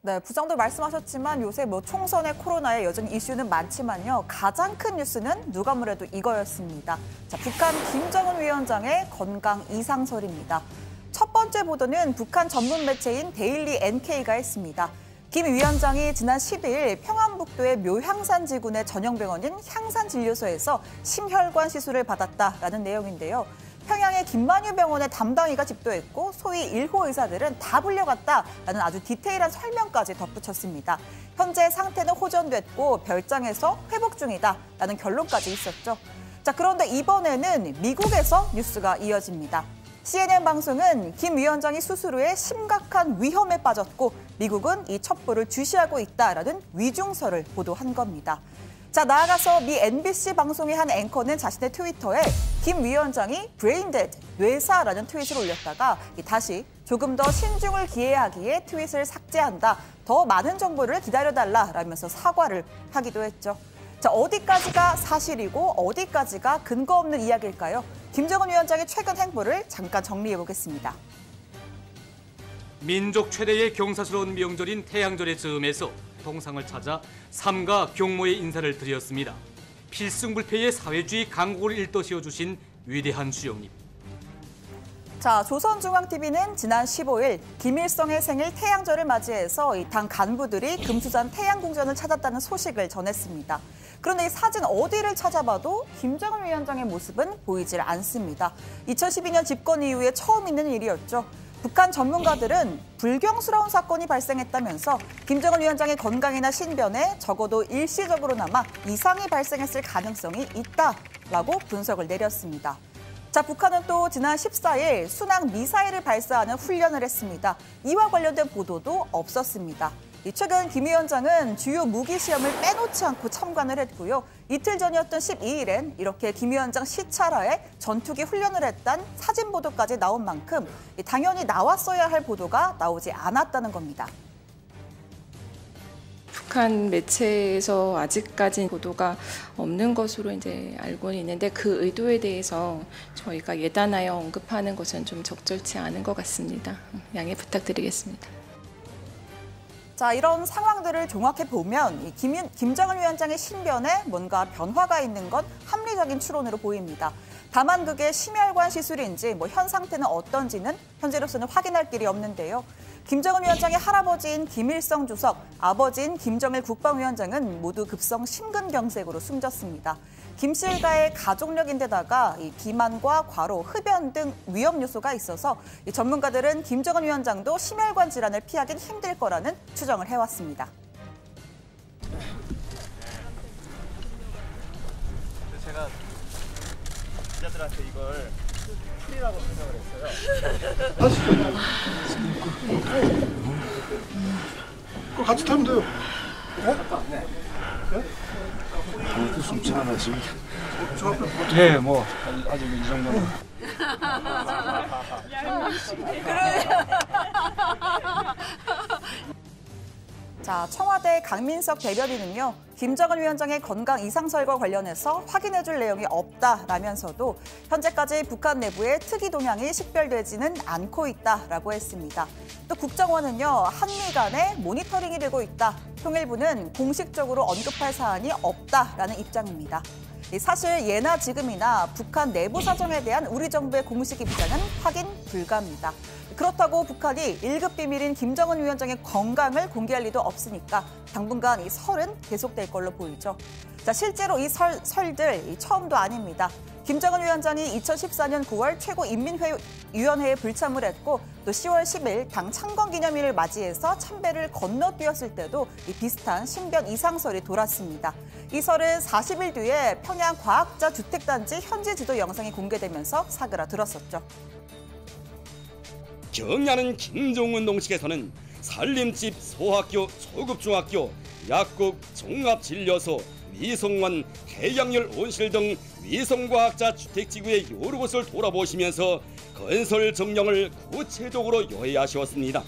네, 부장도 말씀하셨지만 요새 총선에 코로나에 여전히 이슈는 많지만요. 가장 큰 뉴스는 누가 뭐래도 이거였습니다. 자, 북한 김정은 위원장의 건강 이상설입니다. 첫 번째 보도는 북한 전문 매체인 데일리 NK가 했습니다. 김 위원장이 지난 12일 평안북도의 묘향산 지군의 전용병원인 향산진료소에서 심혈관 시술을 받았다라는 내용인데요. 평양의 김만유 병원의 담당의가 집도했고 소위 1호 의사들은 다 불려갔다라는 아주 디테일한 설명까지 덧붙였습니다. 현재 상태는 호전됐고 별장에서 회복 중이다라는 결론까지 있었죠. 자, 그런데 이번에는 미국에서 뉴스가 이어집니다. CNN 방송은 김 위원장이 수술 후에 심각한 위험에 빠졌고 미국은 이 첩보를 주시하고 있다라는 위중설을 보도한 겁니다. 자, 나아가서 미 NBC 방송의 한 앵커는 자신의 트위터에 김 위원장이 브레인데드, 뇌사라는 트윗을 올렸다가 다시 조금 더 신중을 기해하기에 트윗을 삭제한다. 더 많은 정보를 기다려달라라면서 사과를 하기도 했죠. 자, 어디까지가 사실이고 어디까지가 근거 없는 이야기일까요? 김정은 위원장의 최근 행보를 잠깐 정리해보겠습니다. 민족 최대의 경사스러운 명절인 태양절의 즈음에서 동상을 찾아 삼가 경모의 인사를 드렸습니다. 필승불패의 사회주의 강국을 일떠세워주신 위대한 수령님. 자, 조선중앙TV는 지난 15일 김일성의 생일 태양절을 맞이해서 이 당 간부들이 금수산 태양궁전을 찾았다는 소식을 전했습니다. 그런데 이 사진 어디를 찾아봐도 김정은 위원장의 모습은 보이질 않습니다. 2012년 집권 이후에 처음 있는 일이었죠. 북한 전문가들은 불경스러운 사건이 발생했다면서 김정은 위원장의 건강이나 신변에 적어도 일시적으로나마 이상이 발생했을 가능성이 있다라고 분석을 내렸습니다. 자, 북한은 또 지난 14일 순항 미사일을 발사하는 훈련을 했습니다. 이와 관련된 보도도 없었습니다. 최근 김 위원장은 주요 무기 시험을 빼놓지 않고 참관을 했고요. 이틀 전이었던 12일엔 이렇게 김 위원장 시찰하에 전투기 훈련을 했다는 사진 보도까지 나온 만큼 당연히 나왔어야 할 보도가 나오지 않았다는 겁니다. 북한 매체에서 아직까지 보도가 없는 것으로 이제 알고 있는데 그 의도에 대해서 저희가 예단하여 언급하는 것은 좀 적절치 않은 것 같습니다. 양해 부탁드리겠습니다. 자, 이런 상황들을 종합해 보면 김정은 위원장의 신변에 뭔가 변화가 있는 건 합리적인 추론으로 보입니다. 다만 그게 심혈관 시술인지 현 상태는 어떤지는 현재로서는 확인할 길이 없는데요. 김정은 위원장의 할아버지인 김일성 주석, 아버지인 김정일 국방위원장은 모두 급성 심근경색으로 숨졌습니다. 김 씨 일가의 가족력인데다가 이 비만과 과로, 흡연 등 위험 요소가 있어서 이 전문가들은 김정은 위원장도 심혈관 질환을 피하긴 힘들 거라는 추정을 해왔습니다. 제가 기자들한테 이걸 풀이라고 생각을 했어요. 그거 같이 타면 돼요. 네? 네? 숨지 않아 지금. 네, 뭐 아직 이 정도는. 자, 청와대 강민석 대변인은요. 김정은 위원장의 건강 이상설과 관련해서 확인해줄 내용이 없다라면서도 현재까지 북한 내부의 특이 동향이 식별되지는 않고 있다라고 했습니다. 또 국정원은요. 한미 간에 모니터링이 되고 있다. 통일부는 공식적으로 언급할 사안이 없다라는 입장입니다. 사실 예나 지금이나 북한 내부 사정에 대한 우리 정부의 공식 입장은 확인 불가합니다. 그렇다고 북한이 1급 비밀인 김정은 위원장의 건강을 공개할 리도 없으니까 당분간 이 설은 계속될 걸로 보이죠. 자, 실제로 이 설들 처음도 아닙니다. 김정은 위원장이 2014년 9월 최고인민위원회에 불참을 했고 또 10월 10일 당 창건 기념일을 맞이해서 참배를 건너뛰었을 때도 이 비슷한 신변 이상설이 돌았습니다. 이 설은 40일 뒤에 평양 과학자 주택단지 현지 지도 영상이 공개되면서 사그라들었었죠. 경야는 김정은 동식에서는 산림집, 소학교, 소급중학교, 약국, 종합진료소, 위성원, 해양열 온실 등 위성과학자 주택지구의 여러 곳을 돌아보시면서 건설 정령을 구체적으로 요해하셨습니다.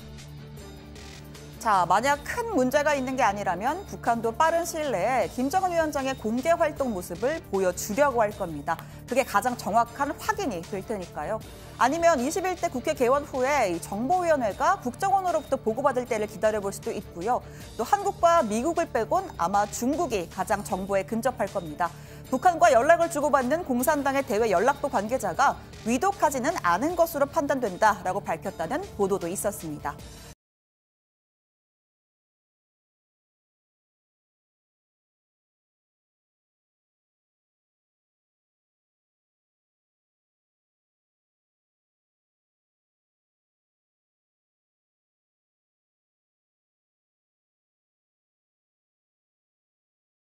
자, 만약 큰 문제가 있는 게 아니라면 북한도 빠른 시일 내에 김정은 위원장의 공개 활동 모습을 보여주려고 할 겁니다. 그게 가장 정확한 확인이 될 테니까요. 아니면 21대 국회 개원 후에 이 정보위원회가 국정원으로부터 보고받을 때를 기다려볼 수도 있고요. 또 한국과 미국을 빼곤 아마 중국이 가장 정보에 근접할 겁니다. 북한과 연락을 주고받는 공산당의 대외 연락부 관계자가 위독하지는 않은 것으로 판단된다라고 밝혔다는 보도도 있었습니다.